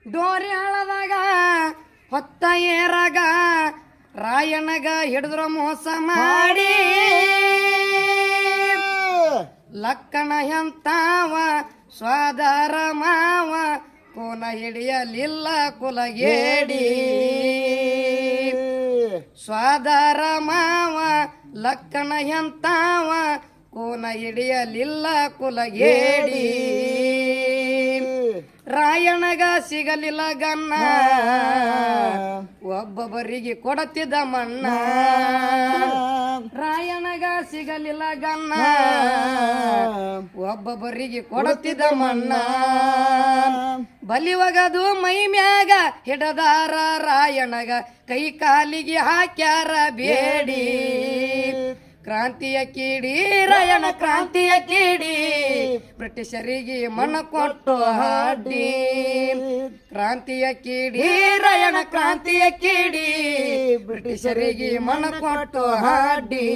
ಡೋರಿ ಹಳದಾಗ ಹೊತ್ತ ಏರಾಗ ರಾಯಣಗ ಹಿಡಿದ್ರ ಮೋಸ ಮಾಡಿ ಲಕ್ಕಣ ಎಂತಾವ ಸ್ವಾದಾರ ಮಾವ ಕೋನ ಹಿಡಿಯಲಿಲ್ಲ ಕುಲಗೇಡಿ ಸ್ವಾದಾರ ಮಾವ ಲಕ್ಕಣ ಎಂತಾವ ಕೋನ ಹಿಡಿಯಲಿಲ್ಲ ಕುಲಗೇಡಿ ರಾಯಣಗ ಸಿಗಲಿಲ್ಲ ಗನ್ನ ಒಬ್ಬೊಬ್ಬರಿಗೆ ಕೊಡತಿದ್ದ ಮಣ್ಣ ರಾಯಣಗ ಸಿಗಲಿಲ್ಲ ಗನ್ನ ಒಬ್ಬೊಬ್ಬರಿಗೆ ಕೊಡತಿದ್ದ ಮಣ್ಣ ಬಲಿವಗದು ಮೈ ಮ್ಯಾಗ ಹಿಡದಾರ ರಾಯಣಗ ಕೈ ಕಾಲಿಗೆ ಹಾಕ್ಯಾರ ಬೇಡಿ ಕ್ರಾಂತಿಯ ಕೀಡಿ ರಾಯಣ ಕ್ರಾಂತಿಯ ಕೀಡಿ ಬ್ರಿಟಿಷರಿಗೆ ಮನ ಕೊಟ್ಟು ಹಾಡಿ ಕ್ರಾಂತಿಯ ಕೀಡಿ ರಾಯಣ ಕ್ರಾಂತಿಯ ಕೀಡಿ ಬ್ರಿಟಿಷರಿಗೆ ಮನ ಕೊಟ್ಟು ಹಾಡಿ